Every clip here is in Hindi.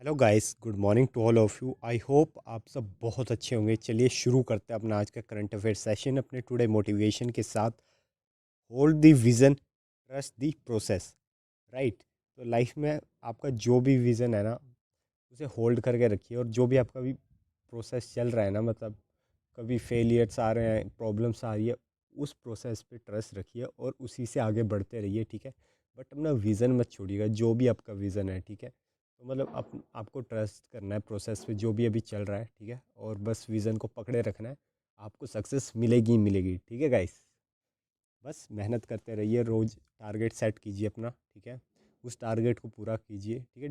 Hello guys, good morning to all of you. I hope आप सब बहुत अच्छे होंगे। चलिए शुरू करते हैं अपना आज का करंट अफेयर सेशन अपने टुडे मोटिवेशन के साथ। Hold the vision, trust the process. Right. तो लाइफ में आपका जो भी विज़न है ना, उसे होल्ड करके रखिए। और जो भी आपका भी प्रोसेस चल रहा है ना, मतलब कभी फेलियर्स आ रहे हैं, प्रॉब्लम्स आ रही है, उस प्रोसेस पे ट्रस्ट रखिए और उसी से आगे बढ़ते रहिए। ठीक है। बट अपना विज़न मत छोड़िएगा, जो भी आपका विज़न है। ठीक है। तो मतलब आपको ट्रस्ट करना है प्रोसेस पे, जो भी अभी चल रहा है। ठीक है। और बस विज़न को पकड़े रखना है। आपको सक्सेस मिलेगी ही मिलेगी। ठीक है गाइस। बस मेहनत करते रहिए, रोज़ टारगेट सेट कीजिए अपना। ठीक है। उस टारगेट को पूरा कीजिए। ठीक है।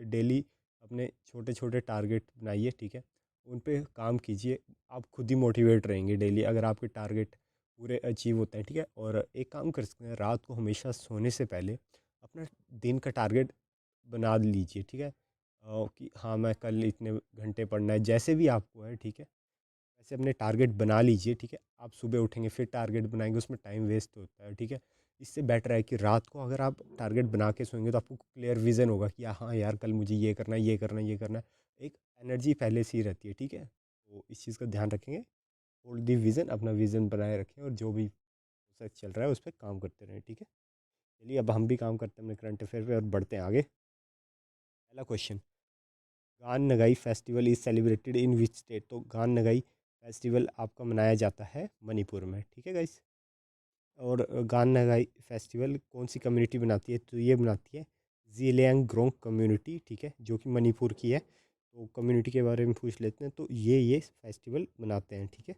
डेली अपने छोटे छोटे टारगेट बनाइए। ठीक है। उन पे काम कीजिए। आप खुद ही मोटिवेट रहेंगे डेली अगर आपके टारगेट पूरे अचीव होते हैं। ठीक है। और एक काम कर सकते हैं, रात को हमेशा सोने से पहले अपना दिन का टारगेट बना लीजिए। ठीक है। कि हाँ, मैं कल इतने घंटे पढ़ना है, जैसे भी आपको है। ठीक है। ऐसे अपने टारगेट बना लीजिए। ठीक है। आप सुबह उठेंगे फिर टारगेट बनाएंगे, उसमें टाइम वेस्ट होता है। ठीक है। इससे बेटर है कि रात को अगर आप टारगेट बना के सोएंगे तो आपको क्लियर विजन होगा कि हाँ यार, कल मुझे ये करना है, ये करना है, ये करना है। एक एनर्जी पहले से ही रहती है। ठीक है। तो इस चीज़ का ध्यान रखेंगे। होल्ड दी विज़न, अपना विज़न बनाए रखें और जो भी प्रोसेस चल रहा है उस पर काम करते रहें। ठीक है। चलिए अब हम भी काम करते हैं अपने करंट अफेयर पे और बढ़ते हैं आगे। पहला question, Gaan Ngai festival is celebrated in which state. तो गान नगाई फेस्टिवल आपका मनाया जाता है मणिपुर में। ठीक है गाइस। और गान नगाई फेस्टिवल कौन सी कम्युनिटी बनाती है? तो ये बनाती है जीलियांग ग्रोंग कम्युनिटी। ठीक है। जो कि मणिपुर की है। तो कम्युनिटी के बारे में पूछ लेते हैं। तो ये फेस्टिवल मनाते हैं। ठीक है।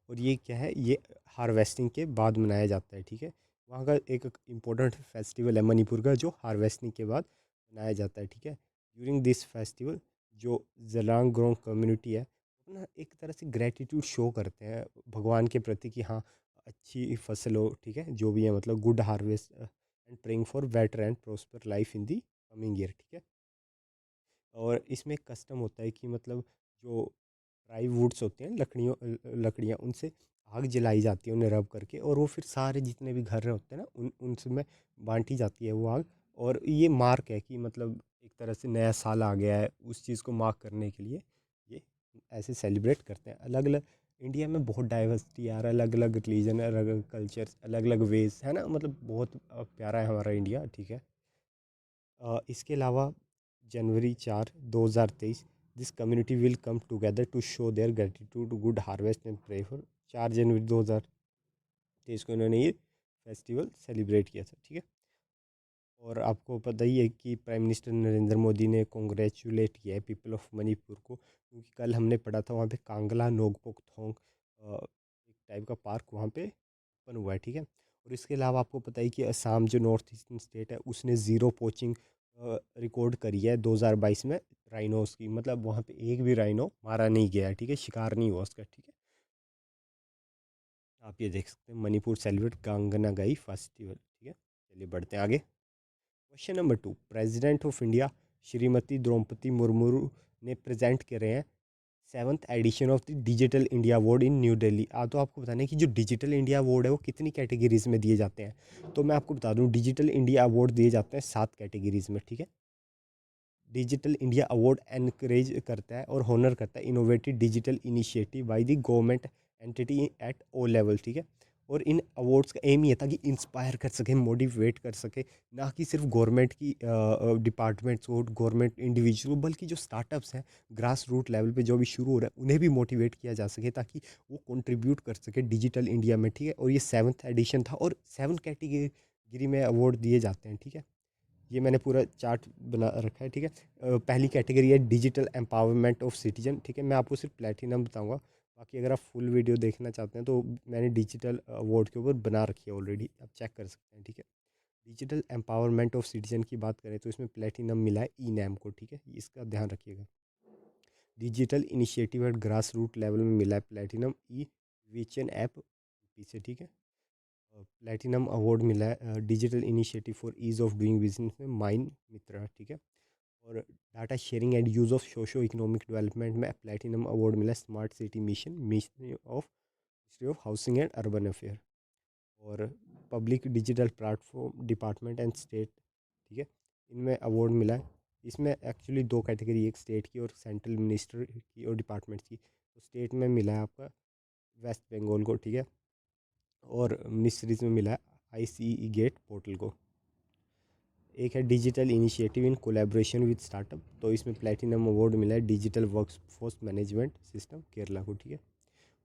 और ये क्या है, ये हार्वेस्टिंग के बाद मनाया जाता है। ठीक है। वहाँ का एक इम्पोर्टेंट फेस्टिवल है मणिपुर का, जो हार्वेस्टिंग के बाद मनाया जाता है। ठीक है। ड्यूरिंग दिस फेस्टिवल जो जलांग ग्रोंग कम्युनिटी है, अपना एक तरह से ग्रेटिट्यूड शो करते हैं भगवान के प्रति कि हाँ, अच्छी फसल हो। ठीक है। जो भी है, मतलब good harvest and praying for better and prosper life in the coming year. ठीक है। और इसमें कस्टम होता है कि मतलब जो ड्राई वुड्स होते हैं, लकड़ियाँ, उनसे आग जलाई जाती है उन्हें रब करके, और वो फिर सारे जितने भी घर होते हैं ना, उनसे में बांटी जाती है वो आग। और ये मार्क है कि मतलब एक तरह से नया साल आ गया है, उस चीज़ को मार्क करने के लिए ये ऐसे सेलिब्रेट करते हैं। अलग अलग इंडिया में बहुत डाइवर्सिटी यार, अलग अलग रिलीजन, अलग अलग कल्चर्स, अलग अलग वेज है ना, मतलब बहुत प्यारा है हमारा इंडिया। ठीक है। इसके अलावा January 4, 2023, this community will come together to show their gratitude good harvest and pray for. 4 जनवरी 2023 को इन्होंने ये फेस्टिवल सेलिब्रेट किया था। ठीक है। और आपको पता ही है कि प्राइम मिनिस्टर नरेंद्र मोदी ने कॉन्ग्रेचुलेट किया है पीपल ऑफ मणिपुर को, क्योंकि कल हमने पढ़ा था वहाँ पे कांगला नोकपोक थोंग एक टाइप का पार्क वहाँ पे ओपन हुआ है। ठीक है। और इसके अलावा आपको पता है कि असम जो नॉर्थ ईस्टर्न स्टेट है, उसने ज़ीरो पोचिंग रिकॉर्ड करी है 2022 में राइनोस की। मतलब वहाँ पे एक भी राइनो मारा नहीं गया है। ठीक है। शिकार नहीं हुआ उसका। ठीक है। आप ये देख सकते हैं, मणिपुर सेलिब्रेट गांगनागाई फेस्टिवल। ठीक है। चलिए बढ़ते हैं आगे। Question number 2, president of India Shrimati Droupadi Murmu ने प्रेजेंट करे हैं 7th edition of the digital India award in new Delhi. तो आपको बताना है कि जो डिजिटल इंडिया अवार्ड है वो कितनी कैटेगरीज में दिए जाते हैं। तो मैं आपको बता दूं, डिजिटल इंडिया अवार्ड दिए जाते हैं 7 कैटेगरीज में। ठीक है। डिजिटल इंडिया अवार्ड एनकरेज करता है और होनर करता है innovative digital initiative by the government entity at all level. ठीक है। और इन अवार्ड्स का एम ये था कि इंस्पायर कर सके, मोटिवेट कर सके, ना कि सिर्फ गवर्नमेंट की डिपार्टमेंट्स हो, गवर्नमेंट इंडिविजुअल, बल्कि जो स्टार्टअप्स हैं ग्रास रूट लेवल पे जो भी शुरू हो रहा है, उन्हें भी मोटिवेट किया जा सके ताकि वो कंट्रीब्यूट कर सके डिजिटल इंडिया में। ठीक है। और ये 7th एडिशन था और 7 कैटेगरी में अवार्ड दिए जाते हैं। ठीक है। ये मैंने पूरा चार्ट बना रखा है। ठीक है। पहली कैटेगरी है डिजिटल एम्पावरमेंट ऑफ सिटीजन। ठीक है। मैं आपको सिर्फ प्लेटिनम बताऊंगा, बाकी अगर आप फुल वीडियो देखना चाहते हैं तो मैंने डिजिटल अवार्ड के ऊपर बना रखी है ऑलरेडी, आप चेक कर सकते हैं। ठीक है। डिजिटल एम्पावरमेंट ऑफ सिटीजन की बात करें तो इसमें प्लेटिनम मिला है ई नैम को। ठीक है। इसका ध्यान रखिएगा। Digital initiative at grass root level में मिला है प्लेटिनम ई विचन ऐप पीछे। ठीक है। प्लेटिनम अवार्ड मिला है digital initiative for ease of doing business में माइन मित्रा। ठीक है। और data sharing and use of socio economic development में प्लेटिनम अवार्ड मिला smart city mission, ministry of housing and urban affair. और public digital platform department and state. ठीक है। इनमें अवार्ड मिला है इसमें एक्चुअली दो कैटेगरी, एक स्टेट की और सेंट्रल मिनिस्टर की और डिपार्टमेंट्स की। तो स्टेट में मिला है आपका वेस्ट बंगाल को, ठीक है, और मिनिस्ट्रीज में मिला है ICE गेट पोर्टल को। एक है digital initiative in collaboration with startup, तो इसमें प्लेटिनम अवार्ड मिला है digital workforce management system Kerala को, ठीक है।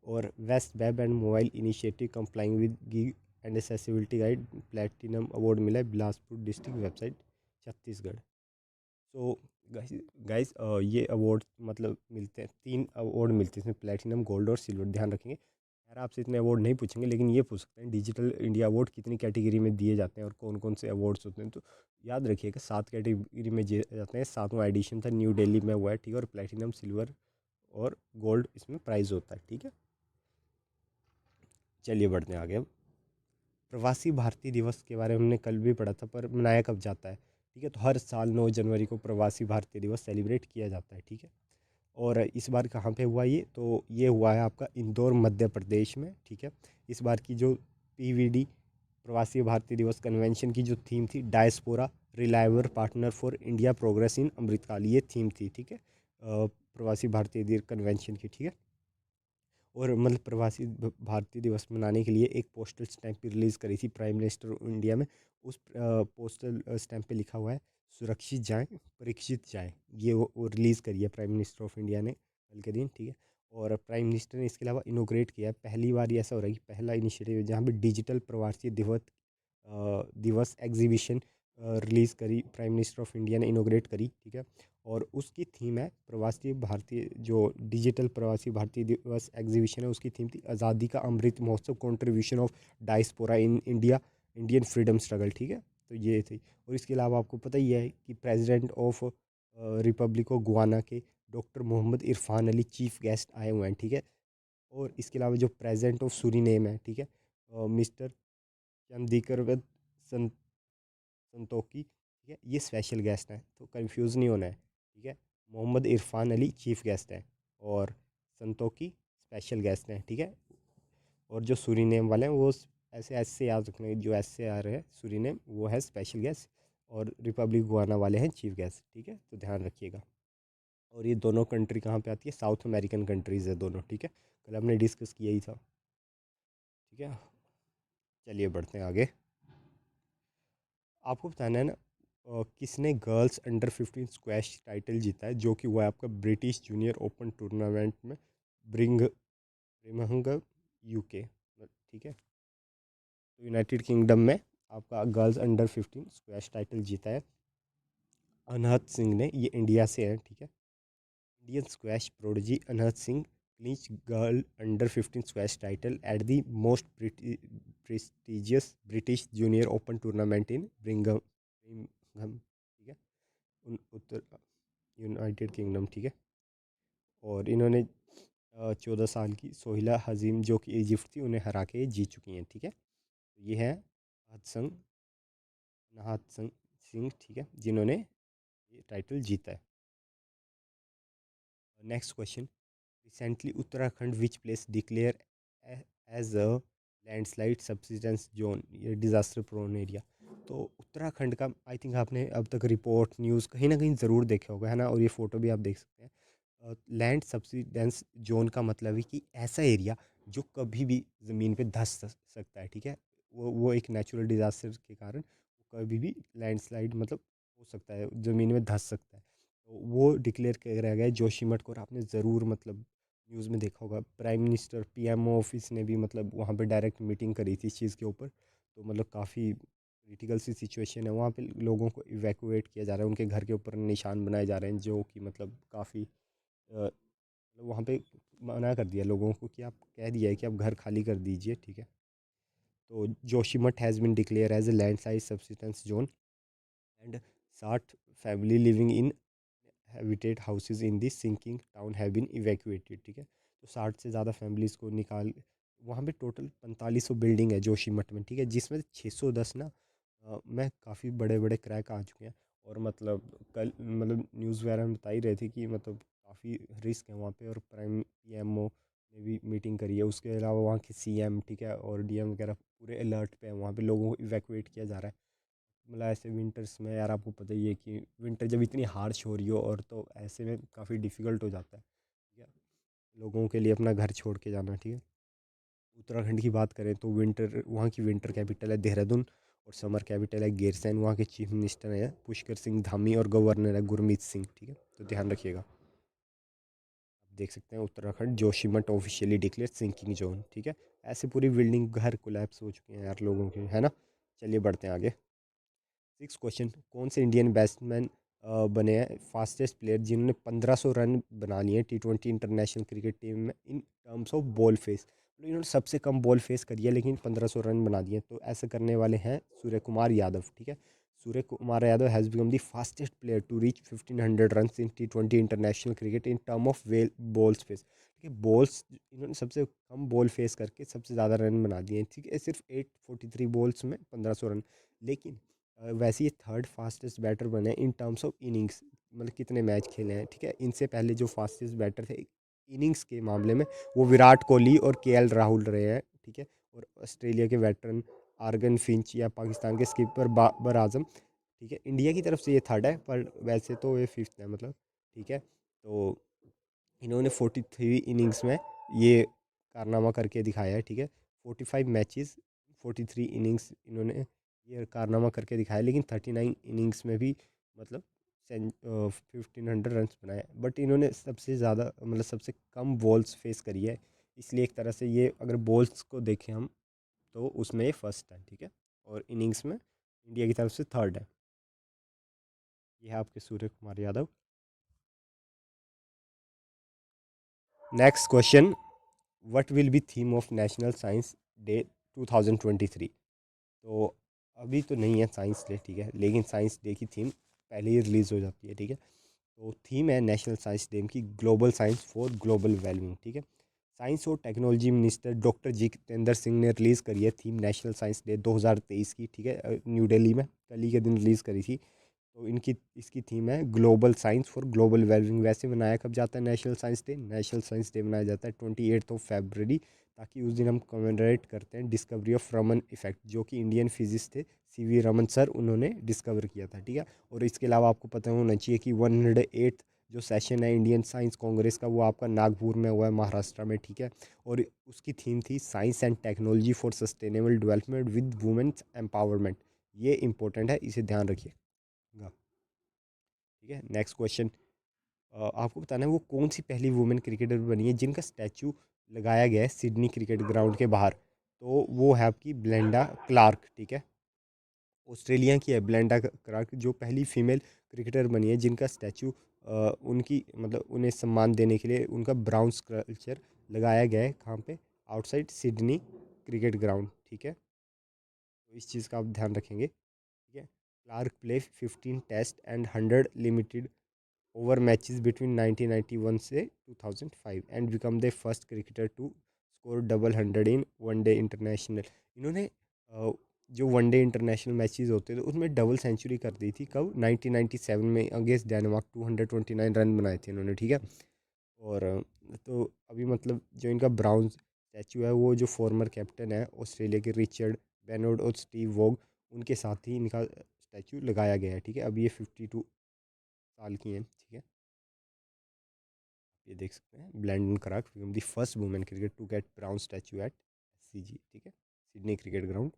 और best web and mobile initiative complying with GIG and accessibility guide, platinum award मिला है Bilaspur district website Chhattisgarh. So guys ये अवार्ड मतलब मिलते हैं, 3 अवार्ड मिलते हैं इसमें, प्लेटिनम, गोल्ड और सिल्वर। ध्यान रखेंगे यार, आपसे इतने अवार्ड नहीं पूछेंगे, लेकिन ये पूछ सकते हैं डिजिटल इंडिया अवार्ड कितनी कैटेगरी में दिए जाते हैं और कौन कौन से अवार्ड्स होते हैं। तो याद रखिएगा 7 कैटेगरी में दिए जाते हैं, 7वां एडिशन था, न्यू दिल्ली में हुआ है, ठीक है। और प्लेटिनम, सिल्वर और गोल्ड इसमें प्राइज़ होता है, ठीक है। चलिए बढ़ते हैं आगे। अब प्रवासी भारतीय दिवस के बारे में हमने कल भी पढ़ा था, पर मनाया कब जाता है, ठीक है। तो हर साल 9 जनवरी को प्रवासी भारतीय दिवस सेलिब्रेट किया जाता है, ठीक है। और इस बार कहाँ पे हुआ ये, तो ये हुआ है आपका इंदौर मध्य प्रदेश में, ठीक है। इस बार की जो PVD प्रवासी भारतीय दिवस कन्वेंशन की जो थीम थी, diaspora reliable partner for India progress in Amritkaal, ये थीम थी, ठीक है, प्रवासी भारतीय कन्वेंशन की, ठीक है। और मतलब प्रवासी भारतीय दिवस मनाने के लिए एक पोस्टल स्टैंप भी रिलीज़ करी थी प्राइम मिनिस्टर इंडिया में। उस पोस्टल स्टैंप पे लिखा हुआ है सुरक्षित जाएं, परीक्षित जाएं। ये वो रिलीज़ करी है प्राइम मिनिस्टर ऑफ इंडिया ने कल के दिन, ठीक है। और प्राइम मिनिस्टर ने इसके अलावा इनोग्रेट किया है, पहली बार ये ऐसा हो रहा है कि पहला इनिशिएटिव है जहाँ पे डिजिटल प्रवासी दिवस एग्जीबिशन रिलीज़ करी, प्राइम मिनिस्टर ऑफ इंडिया ने इनोग्रेट करी, ठीक है। और उसकी थीम है प्रवासी भारतीय, जो डिजिटल प्रवासी भारतीय दिवस एग्जीबिशन है उसकी थीम थी आज़ादी का Amrit Mahotsav, contribution of diaspora in India, Indian freedom struggle, ठीक है। तो ये थी। और इसके अलावा आपको पता ही है कि president of republic of Guyana के doctor Mohamed Irfaan Ali chief guest आए हुए हैं, ठीक है। और इसके अलावा जो प्रेसिडेंट ऑफ सूरीनेम है, ठीक है, मिस्टर चंदीकर संतोखी, ठीक है, ये स्पेशल गेस्ट हैं, तो कंफ्यूज नहीं होना है, ठीक है। Mohammad Irfaan Ali chief guest हैं और संतोखी स्पेशल गेस्ट हैं, ठीक है। और जो सूरीनेम वाले हैं वो ऐसे ऐसे याद रखना, जो ऐसे आ रहे हैं सूरीनेम वो है स्पेशल गेस्ट, और रिपब्लिक गुआना वाले हैं चीफ गेस्ट, ठीक है। तो ध्यान रखिएगा। और ये दोनों कंट्री कहाँ पे आती है, साउथ अमेरिकन कंट्रीज़ है दोनों, ठीक है, कल हमने डिस्कस किया ही था, ठीक है। चलिए बढ़ते हैं आगे। आपको बताना है ना किसने गर्ल्स अंडर 15 स्क्वैश टाइटल जीता है, जो कि हुआ है आपका ब्रिटिश जूनियर ओपन टूर्नामेंट में ब्रिमिंघम UK, ठीक है। तो यूनाइटेड किंगडम में आपका गर्ल्स अंडर 15 स्क्वैश टाइटल जीता है अनहत सिंह ने, ये इंडिया से है, ठीक है। Indian squash prodigy Anahat Singh clinch girl under 15 squash title at the most prestigious British junior open tournament in Birmingham, ठीक है, उत्तर यूनाइटेड किंगडम, ठीक है। और इन्होंने 14 साल की सोहिला हजीम जो कि इजिप्ट थी उन्हें हरा के जीत चुकी हैं, ठीक है। तो ये है हदसंग नहात सिंह, ठीक है, जिन्होंने ये टाइटल जीता है। Next question, recently Uttarakhand which place declare as a landslide subsidence zone, ये डिज़ास्टर प्रोन एरिया। तो उत्तराखंड का आई थिंक आपने अब तक रिपोर्ट न्यूज़ कहीं ना कहीं ज़रूर देखा होगा, है ना। और ये फ़ोटो भी आप देख सकते हैं। लैंड सब्सिडेंस जोन का मतलब है कि ऐसा एरिया जो कभी भी ज़मीन पे धंस सकता है, ठीक है। वो एक नेचुरल डिज़ास्टर के कारण कभी भी लैंडस्लाइड मतलब हो सकता है, ज़मीन में धंस सकता है। तो वो डिक्लेयर किया गया है जोशीमठ को, और आपने ज़रूर मतलब न्यूज़ में देखा होगा, प्राइम मिनिस्टर PMO ऑफिस ने भी मतलब वहाँ पे डायरेक्ट मीटिंग करी थी इस चीज़ के ऊपर। तो मतलब काफ़ी क्रिटिकल सी सिचुएशन है वहाँ पे, लोगों को इवैक्यूएट किया जा रहा है, उनके घर के ऊपर निशान बनाए जा रहे हैं, जो कि मतलब काफ़ी वहाँ पे मना कर दिया लोगों को कि आप कह दिया है कि आप घर खाली कर दीजिए, ठीक है। तो Joshimath has been declare as a land size subsidence zone and 60 family living in habitat houses in this sinking town have been evacuated, ठीक है। तो 60 से ज़्यादा फैमिलीज़ को निकाल, वहाँ पे टोटल 4500 बिल्डिंग है जोशीमठ में, ठीक है, जिसमें 610 ना में काफ़ी बड़े बड़े क्रैक आ चुके हैं। और मतलब कल मतलब न्यूज़ वगैरह में बता ही रहे थे कि मतलब काफ़ी रिस्क है वहाँ पे, और प्राइम PMO ने भी मीटिंग करी है। उसके अलावा वहाँ के CM, ठीक है, और DM वगैरह पूरे अलर्ट पे हैं, वहाँ पे लोगों को इवैक्यूएट किया जा रहा है। मतलब ऐसे विंटर्स में यार आपको पता ही है कि विंटर जब इतनी हार्श हो रही हो और तो ऐसे में काफ़ी डिफ़िकल्ट हो जाता है, ठीक है, लोगों के लिए अपना घर छोड़ के जाना, ठीक है। उत्तराखंड की बात करें तो विंटर वहाँ की विंटर कैपिटल है देहरादून और समर कैपिटल है गैरसैंण। वहाँ के चीफ मिनिस्टर हैं पुष्कर सिंह धामी और गवर्नर है गुरमीत सिंह, ठीक है, तो ध्यान रखिएगा। आप देख सकते हैं Uttarakhand Joshimath officially declare sinking zone, ठीक है। ऐसे पूरी बिल्डिंग घर कोलैप्स हो चुके हैं यार लोगों के, है ना। चलिए बढ़ते हैं आगे। सिक्स क्वेश्चन, कौन से इंडियन बैट्समैन बने हैं फास्टेस्ट प्लेयर जिन्होंने 1500 रन बना लिए T20 इंटरनेशनल क्रिकेट टीम में in terms of ball face. मतलब इन्होंने सबसे कम बॉल फेस करी है लेकिन 1500 रन बना दिए, तो ऐसे करने वाले हैं सूर्य कुमार यादव, ठीक है। Surya Kumar Yadav has become the fastest player to reach 1500 run in T20 international cricket in term of well balls face, ठीक है। बॉल्स इन्होंने सबसे कम बॉल फेस करके सबसे ज़्यादा रन बना दिए, ठीक है, सिर्फ 843 बॉल्स में 1500 रन। लेकिन वैसे ये थर्ड फास्टेस्ट बैटर बने इन टर्म्स ऑफ इनिंग्स, मतलब कितने मैच खेले हैं, ठीक है। इनसे पहले जो फास्टेस्ट बैटर थे इनिंग्स के मामले में वो विराट कोहली और KL राहुल रहे हैं, ठीक है। और ऑस्ट्रेलिया के वेटरन आर्गन फिंच या पाकिस्तान के स्किपर बाबर आजम, ठीक है। इंडिया की तरफ से ये थर्ड है पर वैसे तो ये फिफ्थ है, मतलब, ठीक है। तो इन्होंने 43 इनिंग्स में ये कारनामा करके दिखाया है, ठीक है। 45 मैचेस 43 इनिंग्स इन्होंने ये कारनामा करके दिखाया, लेकिन 39 इनिंग्स में भी मतलब 1500 रन बनाए, बट इन्होंने सबसे ज़्यादा मतलब सबसे कम बॉल्स फेस करी है। इसलिए एक तरह से ये अगर बॉल्स को देखें हम तो उसमें ये फर्स्ट है, ठीक है। और इनिंग्स में इंडिया की तरफ से थर्ड है। ये है आपके Surya Kumar Yadav. Next question, what will be theme of national science day 2023। तो अभी तो नहीं है साइंस डे, ठीक है, लेकिन साइंस डे की थीम पहले ही रिलीज़ हो जाती है, ठीक है। तो थीम है नेशनल साइंस डे की global science for global wellbeing, ठीक है। साइंस और technology minister doctor Jitendra Singh ने रिलीज़ करी है थीम नेशनल साइंस डे 2023 की, ठीक है, न्यू दिल्ली में कल ही के दिन रिलीज़ करी थी। तो इनकी इसकी थीम है global science for global wellbeing. वैसे मनाया कब जाता है national science day? National science day मनाया जाता है 28 ताकि उस दिन हम कमेमोरेट करते हैं डिस्कवरी ऑफ रमन इफेक्ट, जो कि इंडियन फिजिक्स थे CV रमन सर, उन्होंने डिस्कवर किया था, ठीक है। और इसके अलावा आपको पता होना चाहिए कि 108 जो सेशन है इंडियन साइंस कांग्रेस का वो आपका नागपुर में हुआ है महाराष्ट्र में, ठीक है। और उसकी थीम थी science and technology for sustainable development with women's empowerment. ये इंपॉर्टेंट है, इसे ध्यान रखिए, ठीक है। नेक्स्ट क्वेश्चन, आपको बताना है वो कौन सी पहली वुमेन क्रिकेटर बनी है जिनका स्टैचू लगाया गया है सिडनी क्रिकेट ग्राउंड के बाहर। तो वो है आपकी ब्लेंडा क्लार्क, ठीक है। ऑस्ट्रेलिया की है ब्लेंडा क्लार्क, जो पहली फीमेल क्रिकेटर बनी है जिनका स्टैचू उनकी मतलब उन्हें सम्मान देने के लिए उनका ब्राउन स्कल्पचर लगाया गया है कहाँ पे? आउटसाइड सिडनी क्रिकेट ग्राउंड, ठीक है। तो इस चीज़ का आप ध्यान रखेंगे, ठीक है। Clark play 15 test and 100 limited over matches between 1991 से 2005 and become the first cricketer to score double 100 in one day international. इन्होंने जो वनडे इंटरनेशनल मैचेस होते थे उसमें डबल सेंचुरी कर दी थी कब? 1997 में अगेंस्ट डेनमार्क 229 रन बनाए थे इन्होंने, ठीक है। और तो अभी मतलब जो इनका ब्राउन स्टैचू है वो जो फॉर्मर कैप्टन है ऑस्ट्रेलिया के रिचर्ड बेनोड और स्टीव वोग, उनके साथ ही इनका स्टैचू लगाया गया है, ठीक है। अभी ये 52 साल की हैं, ठीक है। ये देख सकते हैं ब्लैंडन कराक become the first women cricket to get brown statue at CG, ठीक है, सिडनी क्रिकेट ग्राउंड।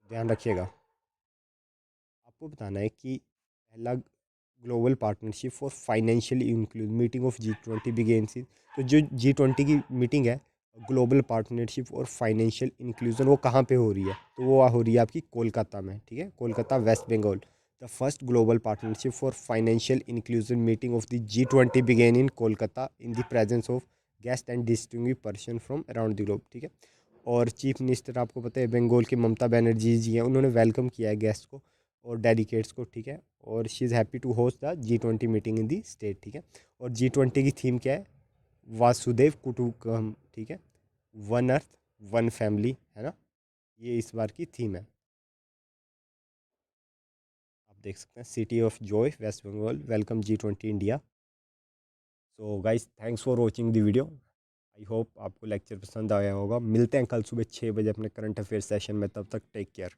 ध्यान रखिएगा। आपको बताना है कि पहला global partnership for financial include meeting of G20 begins. तो जो G20 की मीटिंग है ग्लोबल पार्टनरशिप और फाइनेंशियल इंक्लूजन, वो कहाँ पे हो रही है? तो वो हो रही है आपकी कोलकाता में, ठीक है, Kolkata west Bengal. The first global partnership for financial inclusion meeting of the G20 begin in Kolkata in the presence of guest and distinguished person from around the globe, ठीक है। और चीफ मिनिस्टर आपको पता है बंगाल की ममता बनर्जी जी हैं, उन्होंने वेलकम किया है गेस्ट को और डेलीकेट्स को, ठीक है। और she is happy to host the G20 meeting in the state, ठीक है। और G20 की थीम क्या है? वासुदेव कुटुंबकम, ठीक है, वन अर्थ वन फैमिली, है ना, ये इस बार की थीम है। आप देख सकते हैं city of joy west Bengal welcome G20 India. So guys thanks for watching the video. I hope आपको लेक्चर पसंद आया होगा। मिलते हैं कल सुबह 6 बजे अपने करंट अफेयर सेशन में, तब तक टेक केयर।